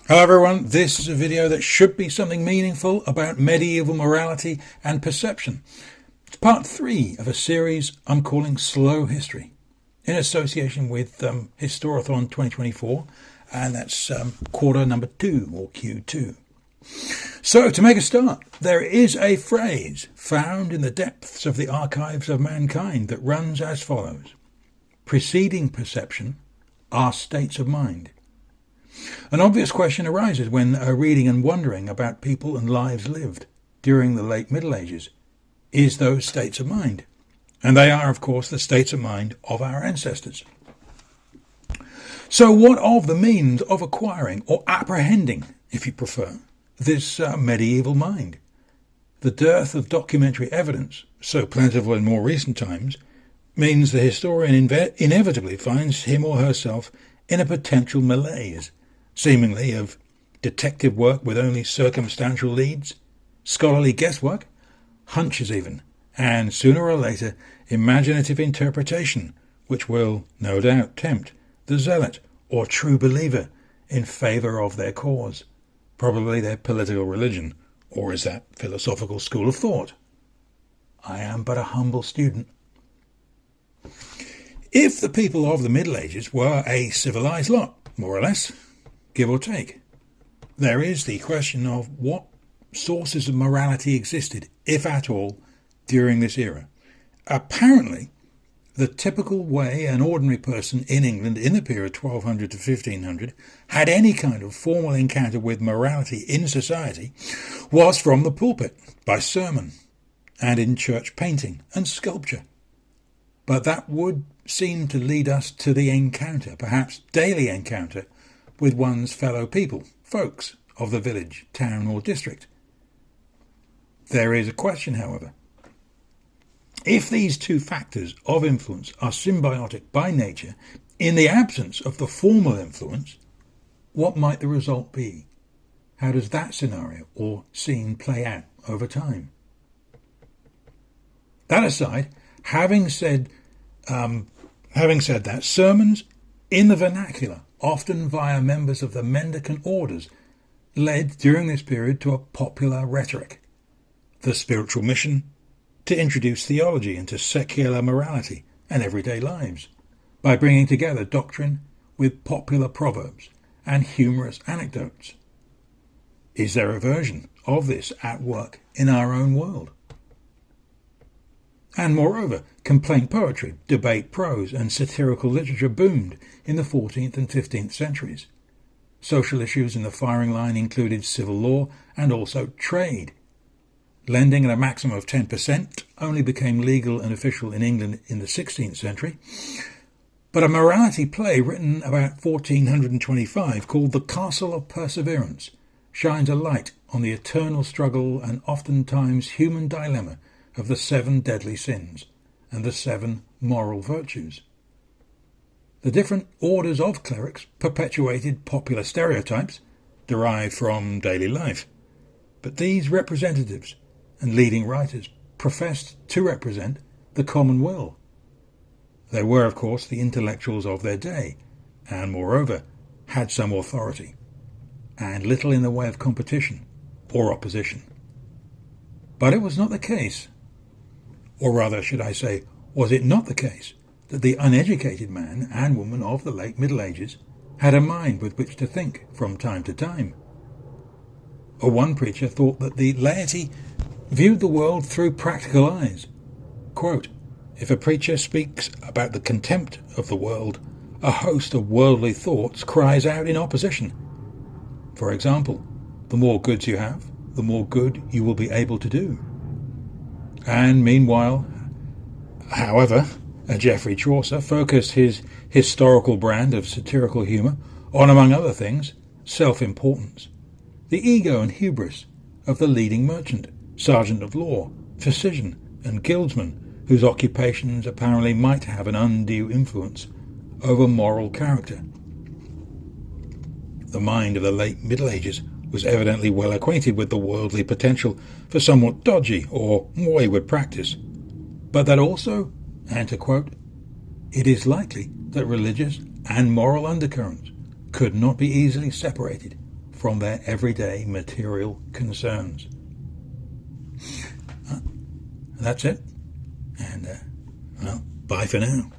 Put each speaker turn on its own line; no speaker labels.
Hello everyone, this is a video that should be something meaningful about medieval morality and perception. It's part 3 of a series I'm calling Slow History, in association with historathon2024, and that's quarter number 2, or Q2. So, to make a start, there is a phrase found in the depths of the archives of mankind that runs as follows: preceding perception are states of mind. An obvious question arises when reading and wondering about people and lives lived during the late Middle Ages is those states of mind. And they are, of course, the states of mind of our ancestors. So what of the means of acquiring, or apprehending, if you prefer, this medieval mind? The dearth of documentary evidence, so plentiful in more recent times, means the historian inevitably finds him or herself in a potential malaise, seemingly of detective work with only circumstantial leads, scholarly guesswork, hunches even, and sooner or later imaginative interpretation, which will no doubt tempt the zealot or true believer in favour of their cause, probably their political religion, or is that philosophical school of thought. I am but a humble student. If the people of the Middle Ages were a civilised lot, more or less, give or take, there is the question of what sources of morality existed, if at all, during this era. Apparently, the typical way an ordinary person in England in the period 1200 to 1500 had any kind of formal encounter with morality in society was from the pulpit, by sermon, and in church painting and sculpture. But that would seem to lead us to the encounter, perhaps daily encounter, with one's fellow people, folks of the village, town or district. There is a question, however. If these two factors of influence are symbiotic by nature, in the absence of the formal influence, what might the result be? How does that scenario or scene play out over time? That aside, having said that, sermons in the vernacular, often via members of the mendicant orders, led during this period to a popular rhetoric, the spiritual mission to introduce theology into secular morality and everyday lives, by bringing together doctrine with popular proverbs and humorous anecdotes. Is there a version of this at work in our own world? And moreover, complaint poetry, debate prose and satirical literature boomed in the 14th and 15th centuries. Social issues in the firing line included civil law and also trade. Lending at a maximum of 10% only became legal and official in England in the 16th century. But a morality play written about 1425 called The Castle of Perseverance shines a light on the eternal struggle and oftentimes human dilemma of the 7 deadly sins and the 7 moral virtues. The different orders of clerics perpetuated popular stereotypes derived from daily life, but these representatives and leading writers professed to represent the common will. They were, of course, the intellectuals of their day, and moreover had some authority, and little in the way of competition or opposition. But it was not the case, or rather, should I say, was it not the case, that the uneducated man and woman of the late Middle Ages had a mind with which to think from time to time? One preacher thought that the laity viewed the world through practical eyes. Quote, "If a preacher speaks about the contempt of the world, a host of worldly thoughts cries out in opposition. For example, the more goods you have, the more good you will be able to do." And meanwhile, however, Geoffrey Chaucer focused his historical brand of satirical humour on, among other things, self-importance, the ego and hubris of the leading merchant, sergeant of law, physician and guildsman, whose occupations apparently might have an undue influence over moral character. The mind of the late Middle Ages was evidently well acquainted with the worldly potential for somewhat dodgy or wayward practice, but that also, and to quote, "It is likely that religious and moral undercurrents could not be easily separated from their everyday material concerns. That's it. And, well, bye for now.